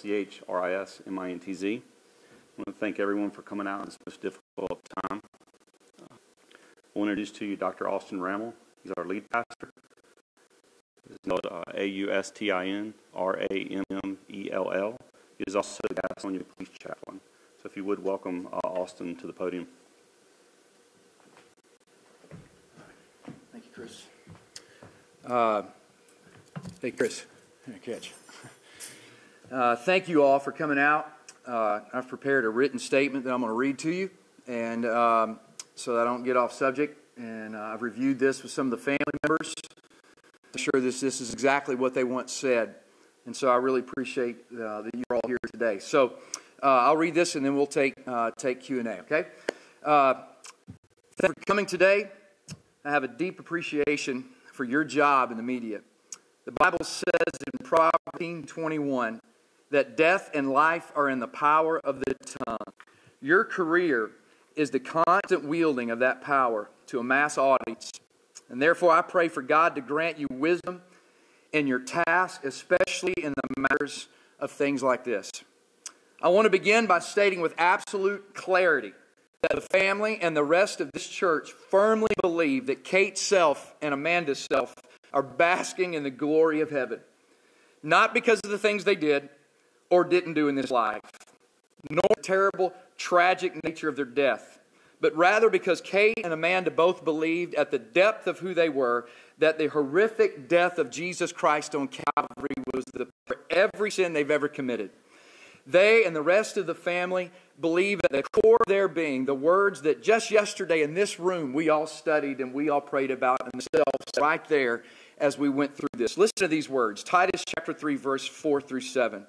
CHRISMINTZ. I want to thank everyone for coming out in this most difficult time. We'll introduce to you Dr. Austin Rammell. He's our lead pastor. He's spelled AUSTINRAMMELL. He is also the Gastonia Police Chaplain. So if you would welcome Austin to the podium. Thank you, Chris. Hey, Chris. Catch. Thank you all for coming out. I've prepared a written statement that I'm going to read to you, and so that I don't get off subject. And I've reviewed this with some of the family members. I'm sure this is exactly what they once said, and so I really appreciate that you're all here today. So I'll read this, and then we'll take Q&A. Okay. Thank you for coming today. I have a deep appreciation for your job in the media. The Bible says in Proverbs 18:21 that death and life are in the power of the tongue. Your career is the constant wielding of that power to a mass audience. And therefore I pray for God to grant you wisdom in your task, especially in the matters of things like this. I want to begin by stating with absolute clarity that the family and the rest of this church firmly believe that Kate's self and Amanda's self are basking in the glory of heaven. Not because of the things they did or didn't do in this life, nor the terrible, tragic nature of their death, but rather because Kate and Amanda both believed at the depth of who they were that the horrific death of Jesus Christ on Calvary was for every sin they've ever committed. They and the rest of the family believe at the core of their being the words that just yesterday in this room we all studied and we all prayed about themselves right there as we went through this. Listen to these words. Titus chapter 3, verse 4 through 7.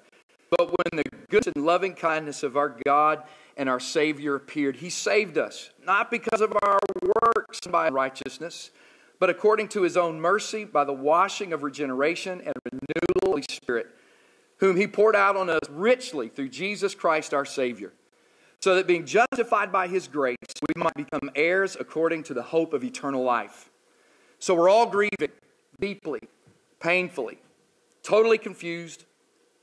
But when the goodness and loving kindness of our God and our Savior appeared, He saved us, not because of our works and by righteousness, but according to His own mercy by the washing of regeneration and renewal of the Holy Spirit, whom He poured out on us richly through Jesus Christ our Savior, so that being justified by His grace, we might become heirs according to the hope of eternal life. So we're all grieving deeply, painfully, totally confused,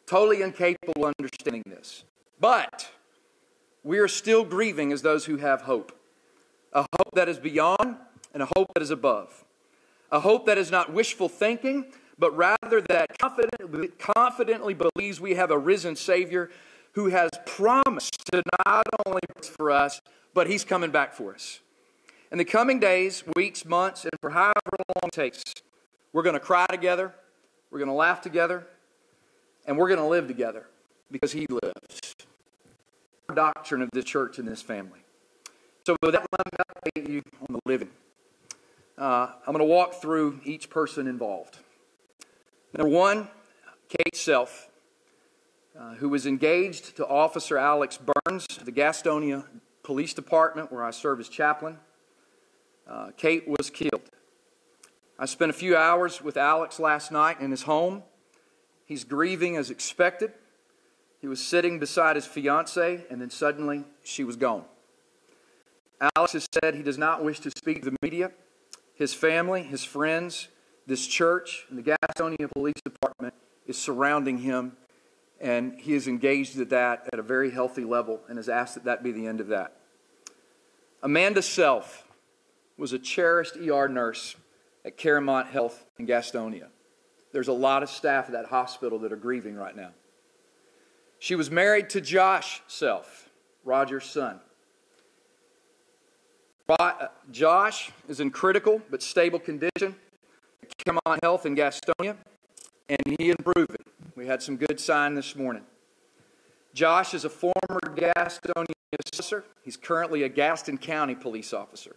totally incapable of understanding this. But we are still grieving as those who have hope. A hope that is beyond and a hope that is above. A hope that is not wishful thinking, but rather that confidently believes we have a risen Savior who has promised to not only for us, but He's coming back for us. In the coming days, weeks, months, and for however long it takes, we're going to cry together, we're going to laugh together, and we're going to live together because He lives. The doctrine of this church and this family. So with that, let me update you on the living. I'm going to walk through each person involved. Number one, Kate's self, who was engaged to Officer Alex Burns of the Gastonia Police Department, where I serve as chaplain. Kate was killed. I spent a few hours with Alex last night in his home. He's grieving as expected. He was sitting beside his fiancée, and then suddenly she was gone. Alex has said he does not wish to speak to the media. His family, his friends, this church, and the Gastonia Police Department is surrounding him, and he is engaged at that at a very healthy level and has asked that that be the end of that. Amanda Self was a cherished ER nurse at Caramount Health in Gastonia. There's a lot of staff at that hospital that are grieving right now. She was married to Josh Self, Roger's son. Josh is in critical but stable condition at Caramount Health in Gastonia, and he improving. We had some good sign this morning. Josh is a former Gastonia officer. He's currently a Gaston County police officer.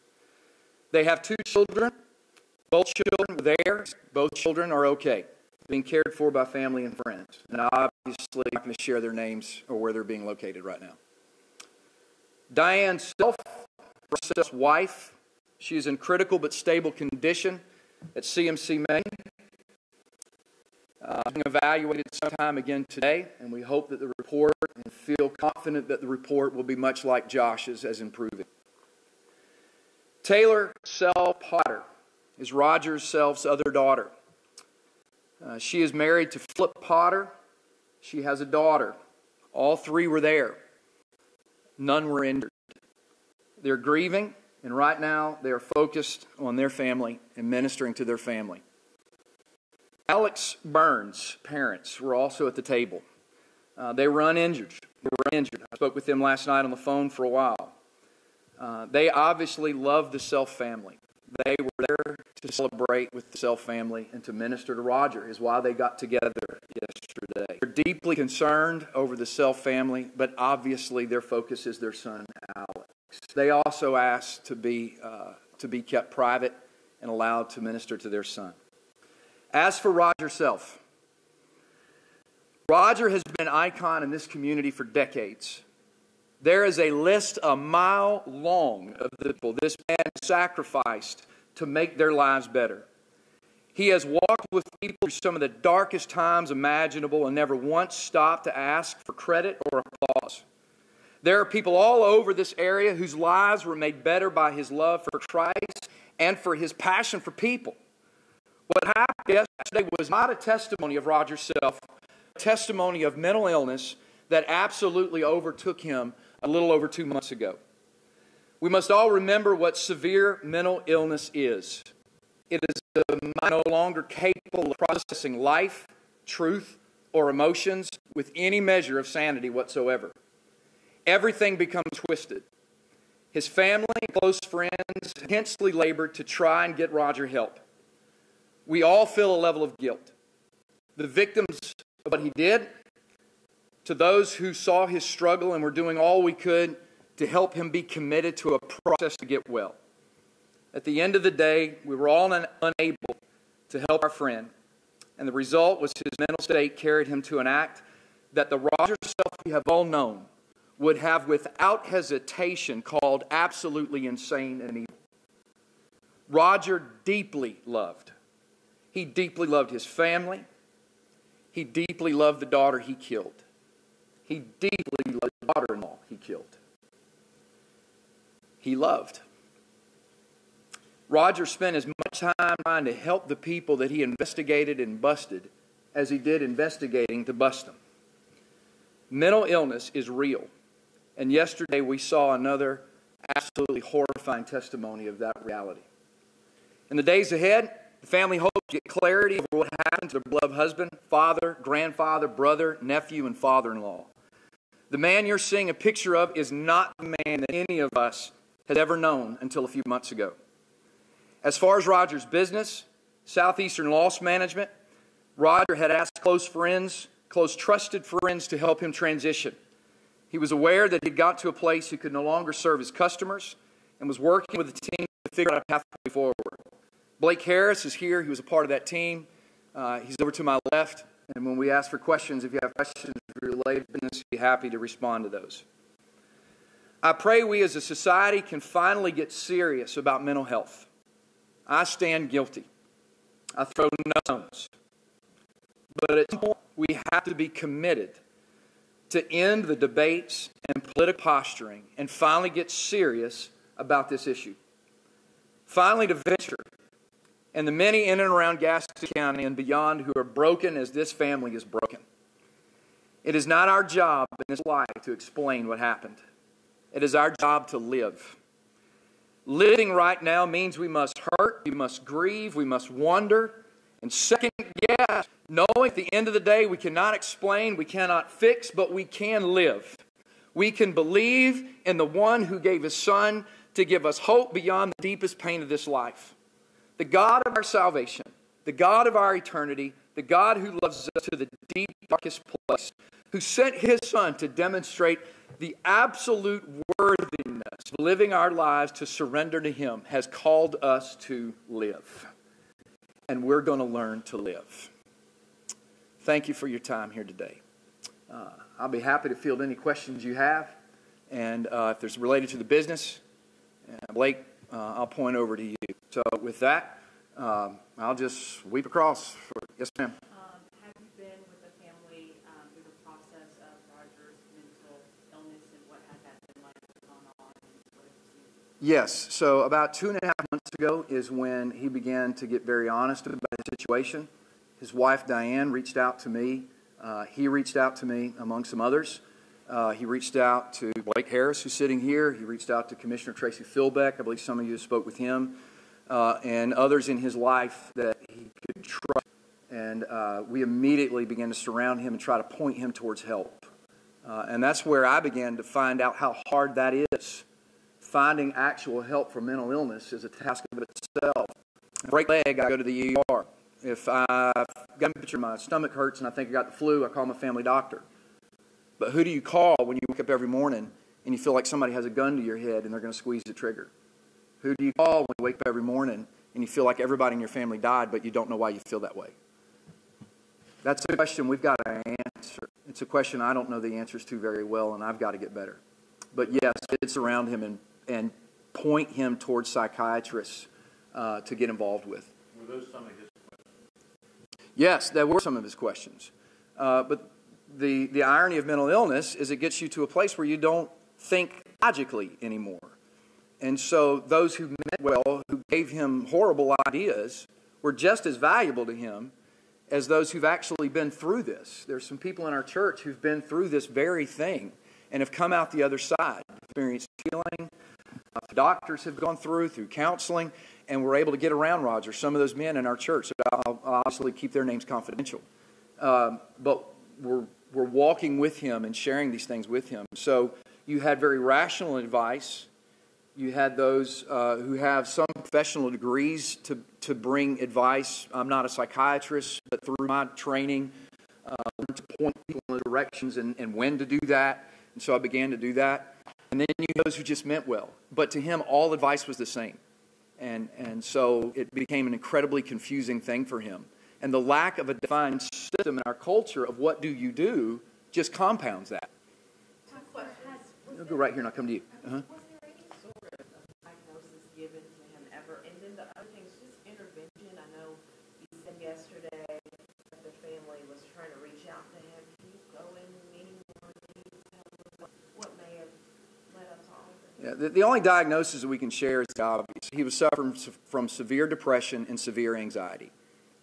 They have 2 children. Both children were there. Both children are okay, being cared for by family and friends. And obviously, I'm not going to share their names or where they're being located right now. Diane Self, Self's wife, she is in critical but stable condition at CMC Maine. Being evaluated sometime again today, and we hope that the report, and feel confident that the report will be much like Josh's as improving. Taylor Self Potter is Roger Self's other daughter. She is married to Philip Potter, She has a daughter. All three were there. None were injured. They're grieving, and right now they are focused on their family and ministering to their family. Alex Burns' parents were also at the table. They were uninjured. I spoke with them last night on the phone for a while. They obviously loved the Self family. They were there to celebrate with the Self family and to minister to Roger, is why they got together yesterday. They're deeply concerned over the Self family, but obviously their focus is their son, Alex. They also asked to be kept private and allowed to minister to their son. As for Roger's self, Roger has been an icon in this community for decades. There is a list a mile long of the people this man sacrificed to make their lives better. He has walked with people through some of the darkest times imaginable and never once stopped to ask for credit or applause. There are people all over this area whose lives were made better by his love for Christ and for his passion for people. What happened yesterday was not a testimony of Roger's self, a testimony of mental illness that absolutely overtook him a little over 2 months ago. We must all remember what severe mental illness is. It is a mind no longer capable of processing life, truth, or emotions with any measure of sanity whatsoever. Everything becomes twisted. His family and close friends intensely labored to try and get Roger help. We all feel a level of guilt. The victims of what he did, to those who saw his struggle and were doing all we could to help him be committed to a process to get well. At the end of the day, we were all unable to help our friend, and the result was his mental state carried him to an act that the Roger self we have all known would have without hesitation called absolutely insane and evil. Roger deeply loved. He deeply loved his family. He deeply loved the daughter he killed. He deeply loved the daughter-in-law he killed. He loved. Roger spent as much time trying to help the people that he investigated and busted as he did investigating to bust them. Mental illness is real. And yesterday we saw another absolutely horrifying testimony of that reality. In the days ahead, the family hopes to get clarity over what happened to their beloved husband, father, grandfather, brother, nephew, and father-in-law. The man you're seeing a picture of is not the man that any of us has ever known until a few months ago. As far as Roger's business, Southeastern Loss Management, Roger had asked close trusted friends to help him transition. He was aware that he'd got to a place he could no longer serve his customers and was working with the team to figure out a pathway forward. Blake Harris is here. He was a part of that team. He's over to my left. And when we ask for questions, if you have questions related to business, I'd be happy to respond to those. I pray we as a society can finally get serious about mental health. I stand guilty. I throw no stones. But at some point, we have to be committed to end the debates and political posturing and finally get serious about this issue. Finally, to venture and the many in and around Gaston County and beyond who are broken as this family is broken. It is not our job in this life to explain what happened. It is our job to live. Living right now means we must hurt, we must grieve, we must wonder, and second guess, knowing at the end of the day we cannot explain, we cannot fix, but we can live. We can believe in the one who gave his son to give us hope beyond the deepest pain of this life. The God of our salvation, the God of our eternity, the God who loves us to the deep, darkest place, who sent his son to demonstrate the absolute worthiness of living our lives to surrender to him, has called us to live. And we're going to learn to live. Thank you for your time here today. I'll be happy to field any questions you have. And if there's related to the business, Blake, I'll point over to you. So with that, I'll just sweep across. Yes, ma'am. Have you been with the family through the process of Roger's mental illness, and what has that been like going on? Yes. So about 2.5 months ago is when he began to get very honest about the situation. His wife, Diane, reached out to me He reached out to me, among some others. He reached out to Blake Harris, who's sitting here. He reached out to Commissioner Tracy Philbeck. I believe some of you spoke with him. And others in his life that he could trust. And we immediately began to surround him and try to point him towards help. And that's where I began to find out how hard that is. Finding actual help for mental illness is a task of itself. If I break a leg, I go to the ER. If I've got a temperature, my stomach hurts, and I think I got the flu, I call my family doctor. But who do you call when you wake up every morning and you feel like somebody has a gun to your head and they're going to squeeze the trigger? Who do you call when you wake up every morning and you feel like everybody in your family died, but you don't know why you feel that way? That's a question we've got to answer. It's a question I don't know the answers to very well, and I've got to get better. But yes, it's around him and point him towards psychiatrists to get involved with. Were those some of his questions? Yes, that were some of his questions. But the irony of mental illness is it gets you to a place where you don't think logically anymore. And so those who meant well, who gave him horrible ideas, were just as valuable to him as those who've actually been through this. There's some people in our church who've been through this very thing and have come out the other side, experienced healing. Doctors have gone through counseling, and we're able to get around Roger. Some of those men in our church, so I'll obviously keep their names confidential. But we're walking with him and sharing these things with him. So you had very rational advice. You had those who have some professional degrees to bring advice. I'm not a psychiatrist, but through my training, learned to point people in the directions and when to do that. And so I began to do that. And then you had those who just meant well. But to him, all advice was the same. And so it became an incredibly confusing thing for him. And the lack of a defined system in our culture of what do you do just compounds that. I'll go right here and I'll come to you. Uh-huh. Was there any sort of diagnosis given to him ever? And then the other thing is just intervention. I know you said yesterday that the family was trying to reach out to him. Can you go in any more detail? What may have led up to all of this? Yeah, the only diagnosis that we can share is obvious. He was suffering from severe depression and severe anxiety.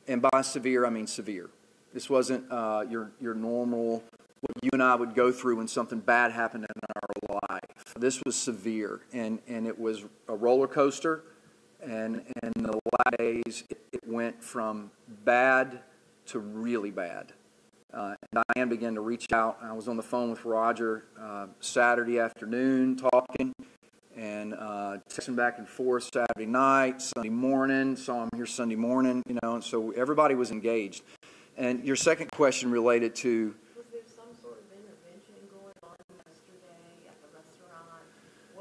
And by severe, I mean severe. This wasn't your normal, what you and I would go through when something bad happened in our life. This was severe, and it was a roller coaster. And in the last days, it went from bad to really bad. And Diane began to reach out. I was on the phone with Roger Saturday afternoon talking, and texting back and forth Saturday night, Sunday morning, saw him here Sunday morning, and so everybody was engaged. And your second question related to... Was there some sort of intervention going on yesterday at the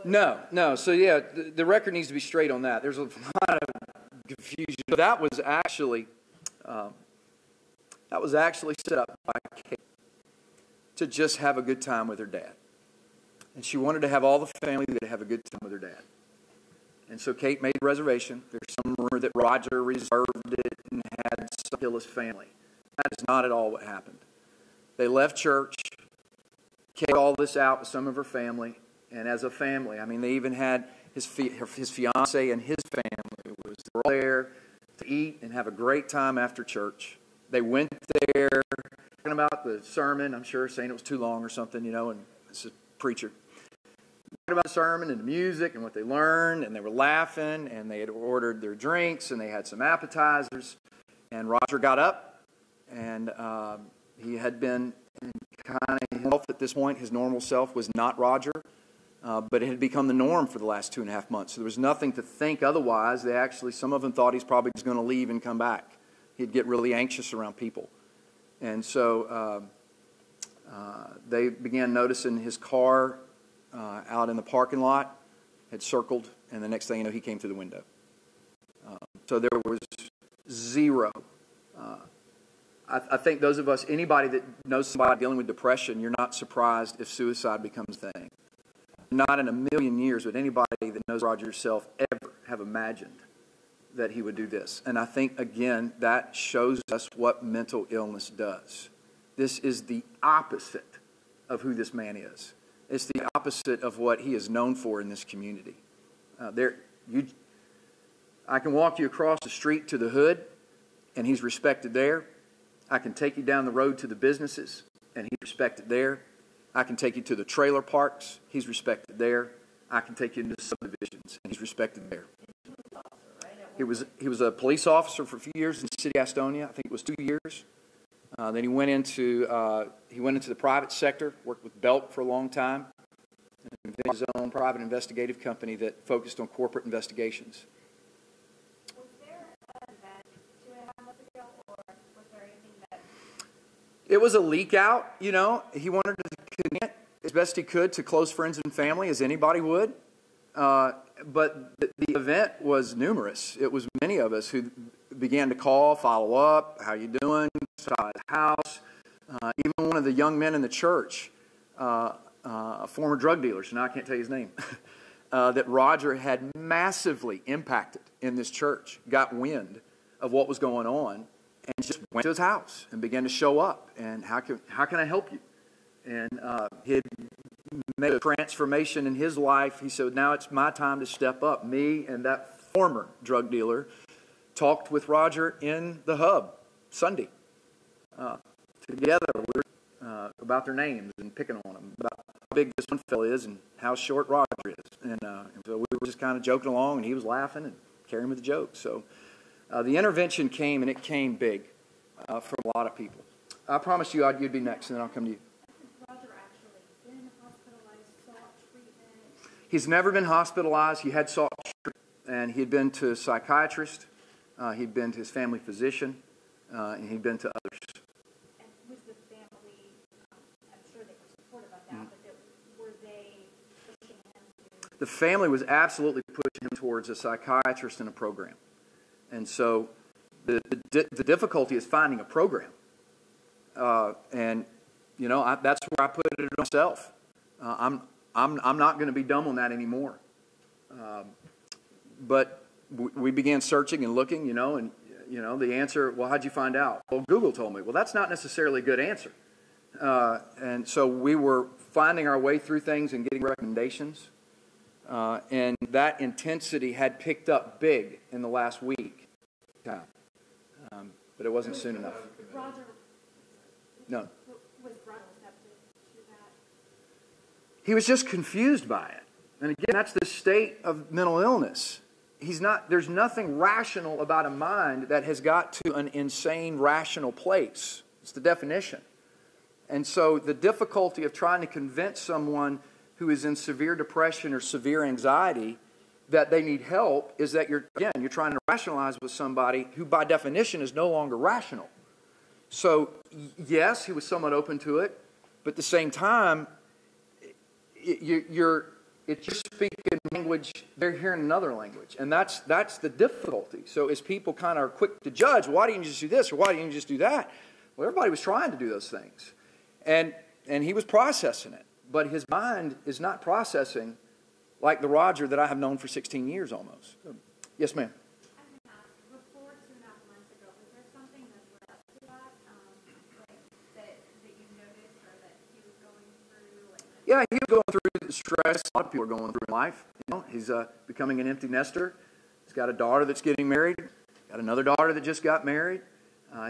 restaurant? No. So yeah, the record needs to be straight on that. There's a lot of confusion. That was actually set up by Kate to just have a good time with her dad. And she wanted to have all the family to have a good time with her dad. And so Kate made a reservation. There's some rumor that Roger reserved it and had some kill his family. That is not at all what happened. They left church. Kate all this out with some of her family. And as a family, they even had his fiance and his family was there to eat and have a great time after church. They went there talking about the sermon, I'm sure, saying it was too long or something, and it's a preacher. About the sermon and the music and what they learned, and they were laughing, and they had ordered their drinks, and they had some appetizers. And Roger got up, and he had been kind of himself at this point. His normal self was not Roger, but it had become the norm for the last 2.5 months. So there was nothing to think otherwise. Some of them thought he's probably just going to leave and come back. He'd get really anxious around people. And so they began noticing his car out in the parking lot had circled, and the next thing you know, he came through the window. So there was zero. I think those of us, anybody that knows somebody dealing with depression, you're not surprised if suicide becomes a thing. Not in a million years would anybody that knows Roger yourself ever have imagined that he would do this. And I think, again, that shows us what mental illness does. This is the opposite of who this man is. It's the opposite of what he is known for in this community. I can walk you across the street to the hood, and he's respected there. I can take you down the road to the businesses, and he's respected there. I can take you to the trailer parks. He's respected there. I can take you into subdivisions, and he's respected there. He was a police officer for a few years in the city of Gastonia. I think it was 2 years. Then he went into the private sector, worked with Belk for a long time, and invented his own private investigative company that focused on corporate investigations. Was there an event 2.5 months ago, or was there anything that... It was a leak out, you know. He wanted to connect as best he could to close friends and family, as anybody would. But the event was numerous. It was many of us who began to call, follow up, how you doing, inside the house. Even one of the young men in the church, a former drug dealer, so now I can't tell you his name, that Roger had massively impacted in this church, got wind of what was going on, and just went to his house and began to show up. And how can I help you? And he had made a transformation in his life. He said, now it's my time to step up. Me and that former drug dealer talked with Roger in the hub Sunday. Together, we were about their names and picking on them, about how big this one fellow is and how short Roger is. And so we were just kind of joking along, and he was laughing and carrying with the joke. So the intervention came, and it came big from a lot of people. I promised you you'd be next, and then I'll come to you. Roger actually been hospitalized, sought treatment? He's never been hospitalized. He had sought treatment, and he had been to a psychiatrist. He'd been to his family physician, and he'd been to others. And was the family, I'm sure they were supportive of that, but were they pushing him to... The family was absolutely pushing him towards a psychiatrist and a program. And so the difficulty is finding a program. And, you know, that's where I put it myself. I'm not going to be dumb on that anymore. But we began searching and looking, and the answer, well, how'd you find out? Well, Google told me. Well, that's not necessarily a good answer. And so we were finding our way through things and getting recommendations. And that intensity had picked up big in the last week. But it wasn't soon enough. Roger... No. Was Roger receptive to that? He was just confused by it. And again, that's the state of mental illness. There's nothing rational about a mind that has got to an insane, rational place. It's the definition. And so the difficulty of trying to convince someone who is in severe depression or severe anxiety that they need help is that you're trying to rationalize with somebody who by definition is no longer rational. So, yes, he was somewhat open to it, but at the same time, you're speaking language, they're hearing another language, and that's the difficulty. So as people kind of are quick to judge, why didn't you just do this, or why didn't you just do that? Well, everybody was trying to do those things, and he was processing it, but his mind is not processing like the Roger that I have known for 16 years almost. Yes, ma'am. Before 2.5 months ago, was there something that led up to that, that you noticed or that he was going through? Yeah, he was going through the stress a lot of people are going through in life. He's becoming an empty nester. He's got a daughter that's getting married. Got another daughter that just got married.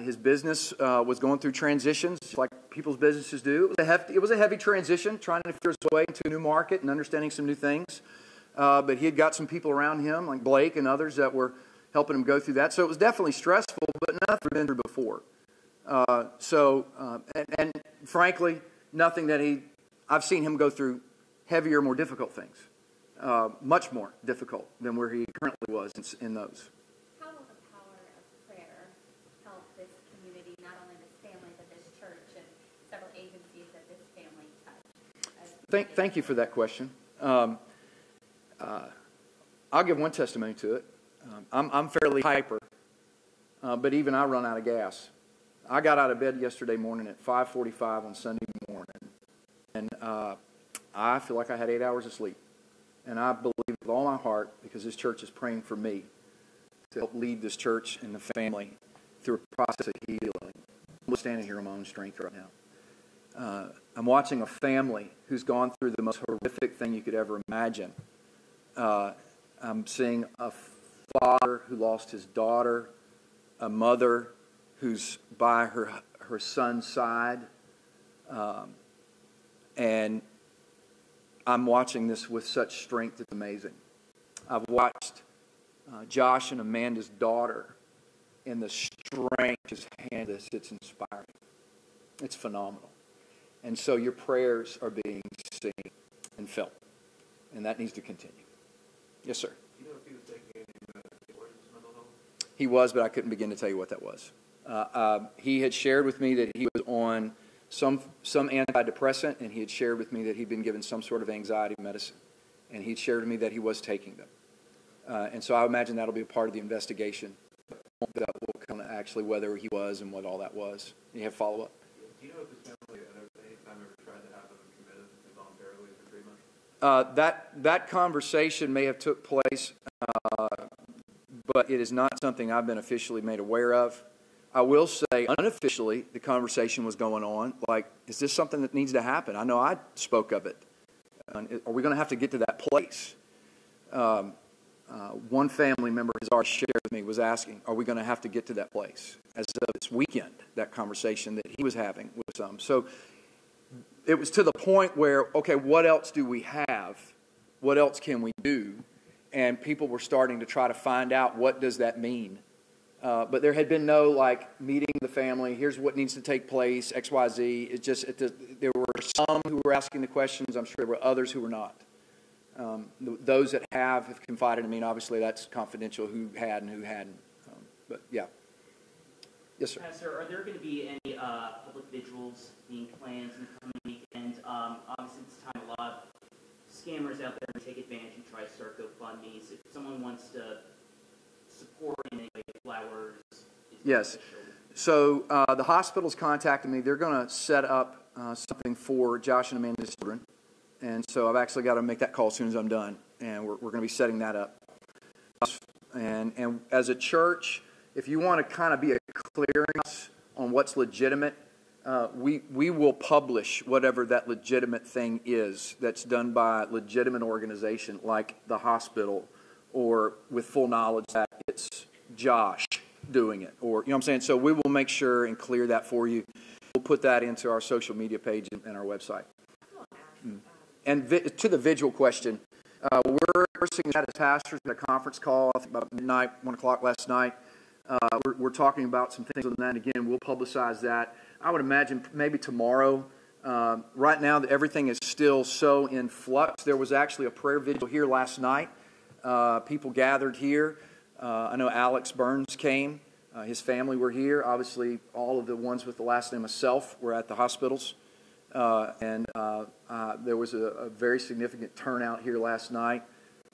His business was going through transitions, just like people's businesses do. It was a heavy transition, trying to figure his way into a new market and understanding some new things. But he had got some people around him, like Blake and others, that were helping him go through that. So it was definitely stressful, but nothing he'd been through before. And frankly, nothing that I've seen him go through heavier, more difficult things. Much more difficult than where he currently was in those. How will the power of prayer help this community, not only this family, but this church and several agencies that this family touch? Thank you for that question. I'll give one testimony to it. I'm fairly hyper, but even I run out of gas. I got out of bed yesterday morning at 5:45 on Sunday morning, and I feel like I had 8 hours of sleep. And I believe with all my heart, because this church is praying for me to help lead this church and the family through a process of healing. I'm standing here on my own strength right now. I'm watching a family who's gone through the most horrific thing you could ever imagine. I'm seeing a father who lost his daughter, a mother who's by her son's side. And I'm watching this with such strength, it's amazing. I've watched Josh and Amanda's daughter, and the strength his hand is, it's inspiring. It's phenomenal. And so your prayers are being seen and felt. And that needs to continue. Yes, sir. Do you know if he was taking any medications, mental health? He was, but I couldn't begin to tell you what that was. He had shared with me that he was on some antidepressant, and he had shared with me that he'd been given some sort of anxiety medicine. And he'd shared with me that he was taking them. And so I imagine that'll be a part of the investigation. That will come to actually whether he was and what all that was. You have follow-up? Do you know if his family at any time ever tried to have him committed involuntarily for treatment? That conversation may have took place, but it is not something I've been officially made aware of. I will say, unofficially, the conversation was going on. Like, is this something that needs to happen? I know I spoke of it. Are we going to have to get to that place? One family member has already shared with me, was asking, are we going to have to get to that place? As of this weekend, that conversation that he was having with some. So it was to the point where, okay, what else do we have? What else can we do? And people were starting to try to find out, what does that mean? But there had been no, meeting the family, here's what needs to take place, X, Y, Z. There were some who were asking the questions. I'm sure there were others who were not. Those that have confided in me, and obviously that's confidential, who had and who hadn't. But, yeah. Yes, sir. Pastor, are there going to be any public vigils being planned in the coming weekend? Obviously, at this time, a lot of scammers out there take advantage and try to start GoFundMes. If someone wants to support in any way, flowers. Yes. So the hospital's contacted me. They're going to set up something for Josh and Amanda's children. And so I've actually got to make that call as soon as I'm done. And we're going to be setting that up. And as a church, if you want to kind of be a clearinghouse on what's legitimate, we will publish whatever that legitimate thing is that's done by a legitimate organization like the hospital, or with full knowledge that it's Josh doing it, or, you know what I'm saying? So we will make sure and clear that for you. We'll put that into our social media page and our website. And to the vigil question, we're seeing that as pastors at a conference call, I think about midnight, 1 o'clock last night. We're talking about some things on that. And again, we'll publicize that. I would imagine maybe tomorrow. Right now, everything is still so in flux. There was actually a prayer vigil here last night. People gathered here. I know Alex Burns came. His family were here. Obviously, all of the ones with the last name of Self were at the hospitals. And there was a very significant turnout here last night.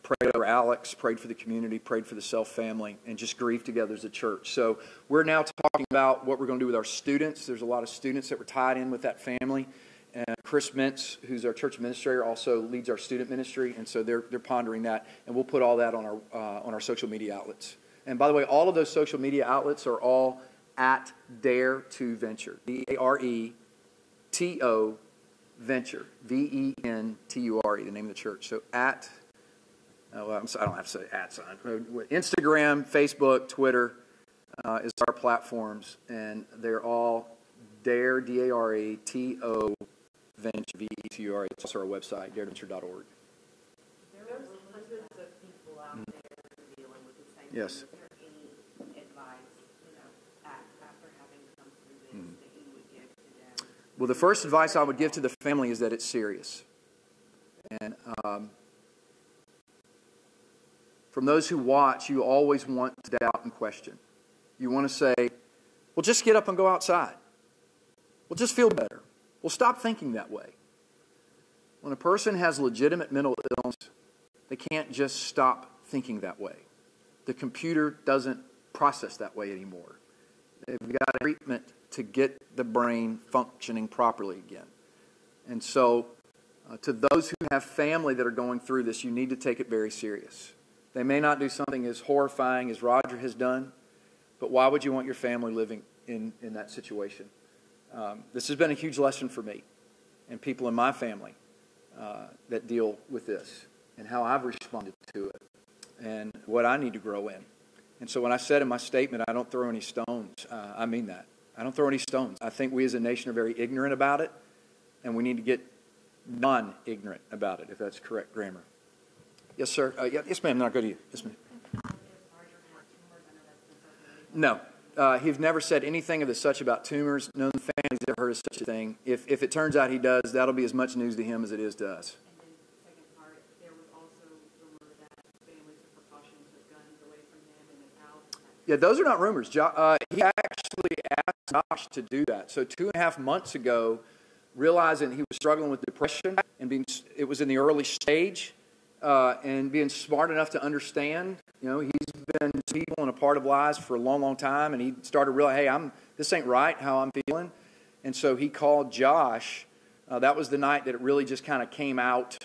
Prayed over Alex, prayed for the community, prayed for the Self family, and just grieved together as a church. So we're now talking about what we're going to do with our students. There's a lot of students that were tied in with that family. And Chris Mintz, who's our church administrator, also leads our student ministry, and so they're pondering that. And we'll put all that on our social media outlets. And by the way, all of those social media outlets are all at Dare to Venture, DARETO Venture, VENTURE, the name of the church. So at, I don't have to say at sign. Instagram, Facebook, Twitter is our platforms, and they're all Dare, DARETO Venture, VENTURE. It's also our website, dareventure.org. There are hundreds of people out there dealing with the same thing. Yes. Is there any advice, after having come through this, that you would give to them? Well, the first advice I would give to the family is that it's serious. And from those who watch, you always want to doubt and question. You want to say, well, just get up and go outside. Well, just feel better. Well, stop thinking that way. When a person has legitimate mental illness, they can't just stop thinking that way. The computer doesn't process that way anymore. They've got treatment to get the brain functioning properly again. And so, to those who have family that are going through this, you need to take it very serious. They may not do something as horrifying as Roger has done, but why would you want your family living in that situation? This has been a huge lesson for me and people in my family that deal with this, and how I've responded to it, and what I need to grow in. And so when I said in my statement, I don't throw any stones, I mean that. I don't throw any stones. I think we as a nation are very ignorant about it, and we need to get non-ignorant about it, if that's correct grammar. Yes, sir. Yes, ma'am. Then I'll go to you. Yes, ma'am. No. He's never said anything of the such about tumors. None of the family's ever heard of such a thing. If it turns out he does, that'll be as much news to him as it is to us. And then the second part, there was also rumor that family took precautions with guns away from him in his house. Yeah, those are not rumors. He actually asked Josh to do that. So 2.5 months ago, realizing he was struggling with depression and it was in the early stage, and being smart enough to understand, he's been people and a part of lives for a long, long time, and he started realizing, hey, this ain't right how I'm feeling, and so he called Josh. That was the night that it really just kind of came out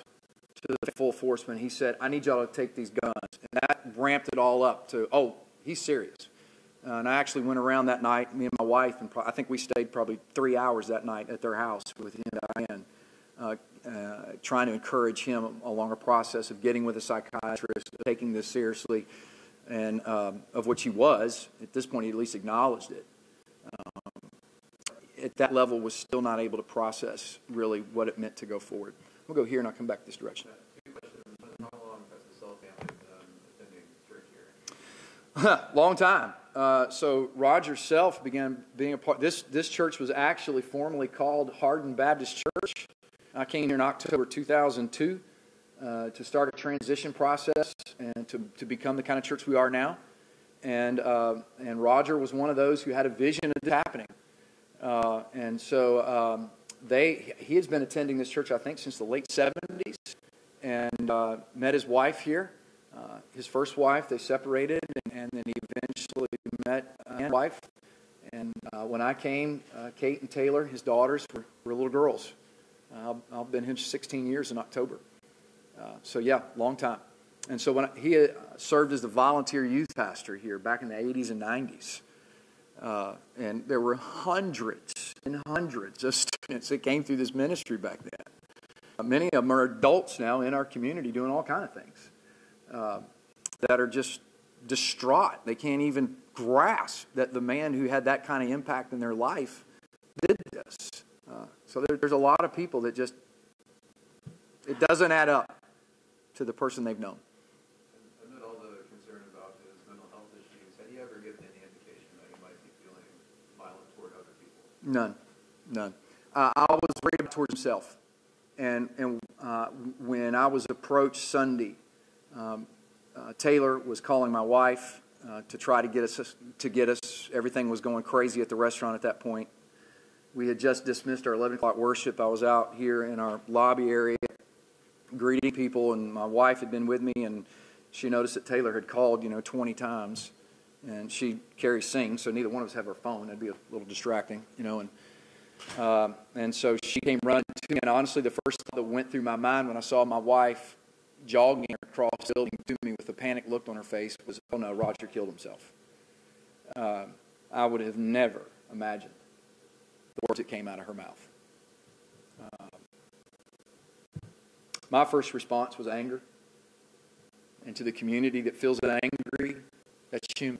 to the full force when he said, I need y'all to take these guns, and that ramped it all up to, oh, he's serious. And I actually went around that night, me and my wife, and I think we stayed probably 3 hours that night at their house with him and Diane, trying to encourage him along a process of getting with a psychiatrist, taking this seriously, and of which he was. At this point, he at least acknowledged it. At that level, was still not able to process really what it meant to go forward. We'll go here, and I'll come back this direction. Two questions. How long has the Sell family been attending church here? Long time. So Roger Self began being a part. This church was actually formally called Hardin Baptist Church. I came here in October 2002 to start a transition process and to become the kind of church we are now. And Roger was one of those who had a vision of this happening. And so he has been attending this church, I think, since the late 70s, and met his wife here. His first wife, they separated, and then he eventually met his wife. And when I came, Kate and Taylor, his daughters, were little girls. I've been here 16 years in October. So yeah, long time. And so when he served as the volunteer youth pastor here back in the 80s and 90s. And there were hundreds and hundreds of students that came through this ministry back then. Many of them are adults now in our community doing all kinds of things that are just distraught. They can't even grasp that the man who had that kind of impact in their life did this. So there's a lot of people that just, it doesn't add up to the person they've known. Amid all the concern about his mental health issues, had he ever given any indication that he might be feeling violent toward other people? None. I was worried towards himself. And when I was approached Sunday, Taylor was calling my wife to try to get us. Everything was going crazy at the restaurant at that point. We had just dismissed our 11 o'clock worship. I was out here in our lobby area greeting people, and my wife had been with me, and she noticed that Taylor had called, 20 times, and she carries Sing, so neither one of us have her phone. That'd be a little distracting, and so she came running to me, and honestly, the first thought that went through my mind when I saw my wife jogging across the building to me with a panicked look on her face was, oh no, Roger killed himself. I would have never imagined the words that came out of her mouth. My first response was anger. And to the community that feels angry, that's human.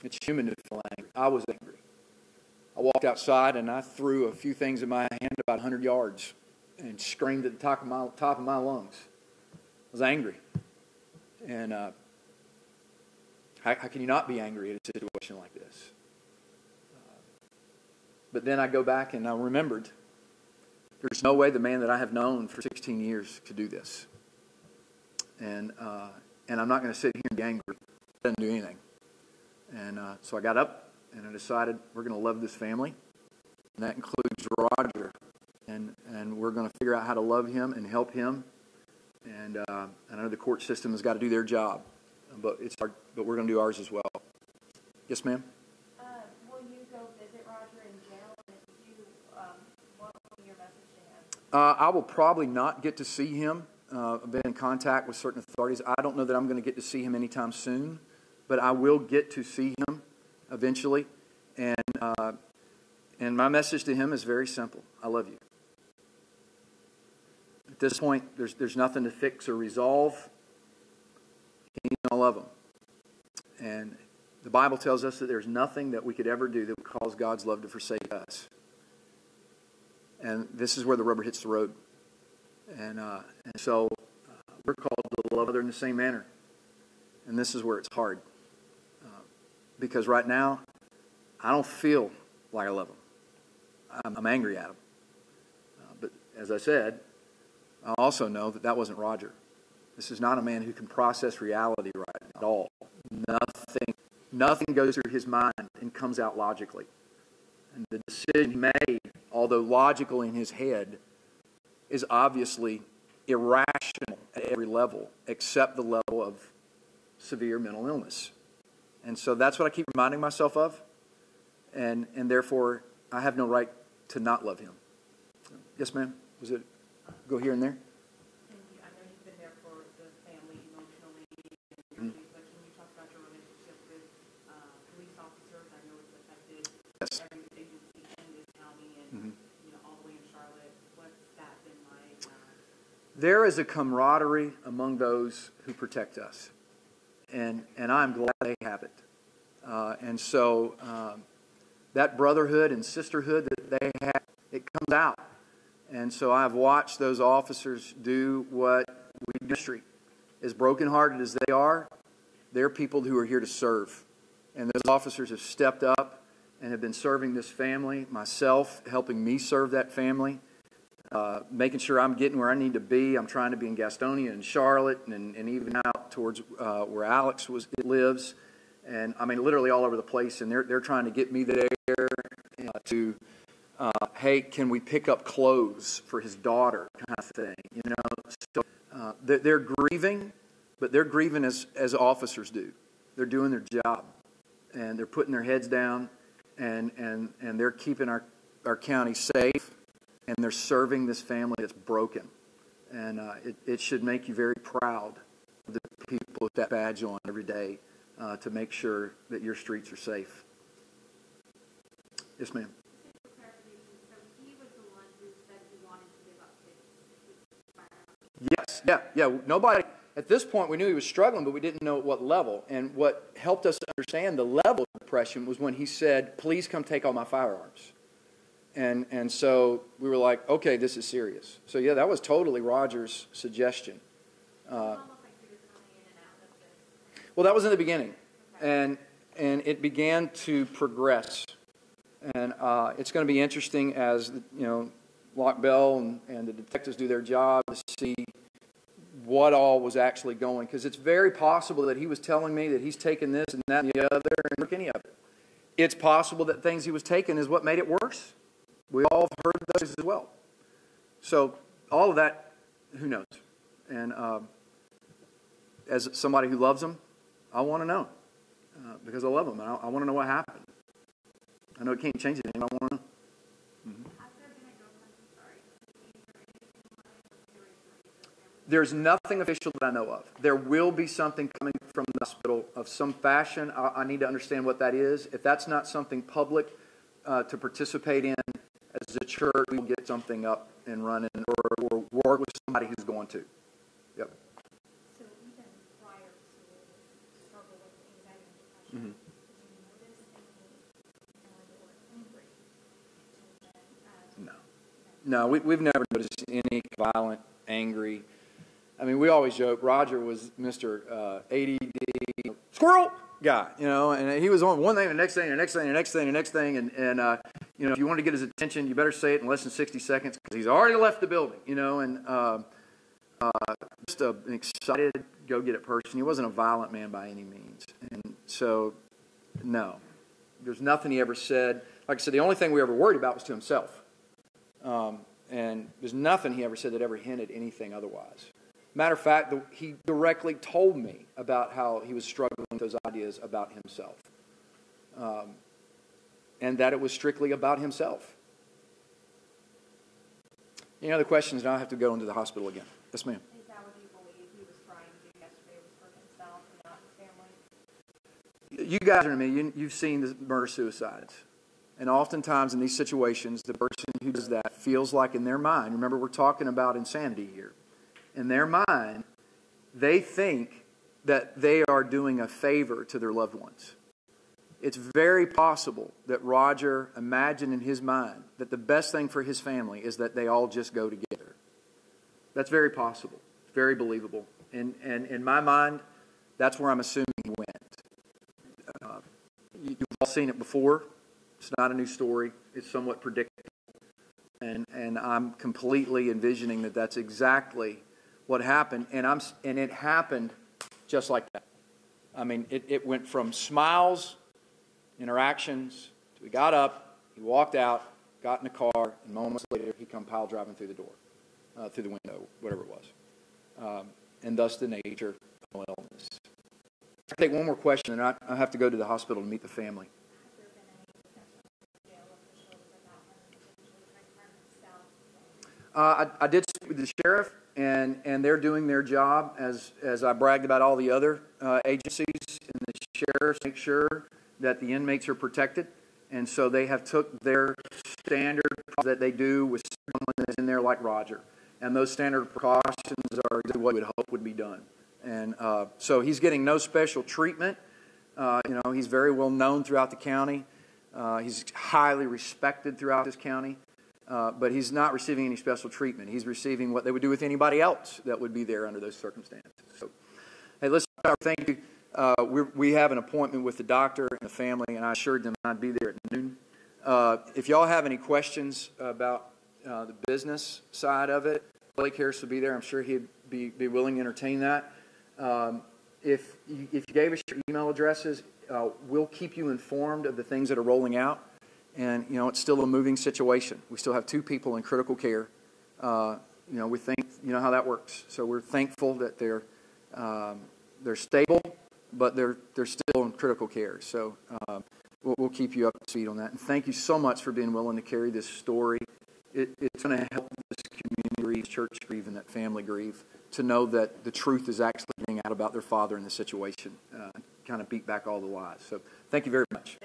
It's human to feel angry. I was angry. I walked outside and I threw a few things in my hand about 100 yards and screamed at the top of my lungs. I was angry. And how can you not be angry at a situation like this? But then I go back and I remembered there's no way the man that I have known for 16 years could do this. And I'm not going to sit here and be angry. It doesn't do anything. And so I got up and I decided we're going to love this family. And that includes Roger. And we're going to figure out how to love him and help him. And I know the court system has got to do their job. But it's hard, but we're going to do ours as well. Yes, ma'am? Will you go visit Roger in jail? And if you, what will be your message to him? I will probably not get to see him. I've been in contact with certain authorities. I don't know that I'm going to get to see him anytime soon, but I will get to see him eventually. And my message to him is very simple. I love you. At this point, there's nothing to fix or resolve. He's going to love him. And the Bible tells us that there's nothing that we could ever do that would cause God's love to forsake us. And this is where the rubber hits the road. And so we're called to love others in the same manner. And this is where it's hard. Because right now, I don't feel like I love them. I'm angry at them. But as I said, I also know that wasn't Roger. This is not a man who can process reality right at all. Nothing goes through his mind and comes out logically. And the decision he made, although logical in his head, is obviously irrational at every level, except the level of severe mental illness. And so that's what I keep reminding myself of. And therefore, I have no right to not love him. Yes, ma'am? Was it go here and there? I know you've been there for the family emotionally, but can you talk about your relationship with police officers? I know it's affected every agency in this county and all the way in Charlotte. What's that been like? There is a camaraderie among those who protect us, and I'm glad they have it. And so that brotherhood and sisterhood that they have, it comes out. And so I've watched those officers do what we do in the street. As brokenhearted as they are, they're people who are here to serve. And those officers have stepped up and have been serving this family, myself, helping me serve that family, making sure I'm getting where I need to be. I'm trying to be in Gastonia and Charlotte and even out towards where Alex lives. And I mean, literally all over the place. And they're trying to get me there to... hey, can we pick up clothes for his daughter, kind of thing, So they're grieving, but they're grieving as officers do. They're doing their job, and they're putting their heads down, and they're keeping our county safe, and they're serving this family that's broken. And it should make you very proud of the people with that badge on every day to make sure that your streets are safe. Yes, ma'am. Yes, yeah. Nobody, at this point, we knew he was struggling, but we didn't know at what level. And what helped us understand the level of depression was when he said, please come take all my firearms. And so we were like, okay, this is serious. So yeah, that was totally Roger's suggestion. Well, that was in the beginning. And it began to progress. And it's going to be interesting as, Lock Bell and the detectives do their job to see what all was actually going. Because it's very possible that he was telling me that he's taken this and that and the other and look any of it. It's possible that things he was taking is what made it worse. We all have heard those as well. So all of that, who knows? And as somebody who loves them, I want to know. Because I love them. And I want to know what happened. I know it can't change anything, but I want to know. There's nothing official that I know of. There will be something coming from the hospital of some fashion. I need to understand what that is. If that's not something public to participate in as a church, we will get something up and running or work with somebody who's going to. Yep. So even prior to the struggle with anxiety and depression, did you notice any angry? No, we've never noticed any violent, angry. I mean, we always joke, Roger was Mr. ADD, squirrel guy, and he was on one thing, the next thing, the next thing, the next thing, the next thing, and if you want to get his attention, you better say it in less than 60 seconds because he's already left the building, and just an excited, go-get-it person. He wasn't a violent man by any means, and so, no. There's nothing he ever said. Like I said, the only thing we ever worried about was to himself, and there's nothing he ever said that ever hinted anything otherwise. Matter of fact, he directly told me about how he was struggling with those ideas about himself. And that it was strictly about himself. Any other questions? Now I have to go into the hospital again. Yes, ma'am. Is that what you believe he was trying to do yesterday was for himself and not his family? You guys are me. You've seen the murder-suicides. And oftentimes in these situations, the person who does that feels like in their mind, remember we're talking about insanity here. In their mind, they think that they are doing a favor to their loved ones. It's very possible that Roger imagined in his mind that the best thing for his family is that they all just go together. That's very possible. It's very believable. And in my mind, that's where I'm assuming he went. You've all seen it before. It's not a new story. It's somewhat predictable. And I'm completely envisioning that that's exactly what happened. And it happened just like that. I mean, it went from smiles, interactions, to he got up, he walked out, got in the car, and moments later he come pile driving through the door, through the window, whatever it was. And thus the nature of illness. I'll take one more question, and I have to go to the hospital to meet the family. I did speak with the sheriff, and they're doing their job as I bragged about all the other agencies and the sheriffs make sure that the inmates are protected. And so they have took their standard that they do with someone that's in there like Roger. And those standard precautions are what we would hope would be done. And so he's getting no special treatment. He's very well known throughout the county. He's highly respected throughout this county. But he's not receiving any special treatment. He's receiving what they would do with anybody else that would be there under those circumstances. So, hey, listen, thank you. We have an appointment with the doctor and the family, and I assured them I'd be there at noon. If y'all have any questions about the business side of it, Blake Harris will be there. I'm sure he'd be willing to entertain that. If you gave us your email addresses, we'll keep you informed of the things that are rolling out. And, it's still a moving situation. We still have 2 people in critical care. We think, how that works. So we're thankful that they're stable, but they're still in critical care. So we'll keep you up to speed on that. And thank you so much for being willing to carry this story. It's going to help this community grieve, church grieve, and that family grieve to know that the truth is actually getting out about their father in the situation. Kind of beat back all the lies. So thank you very much.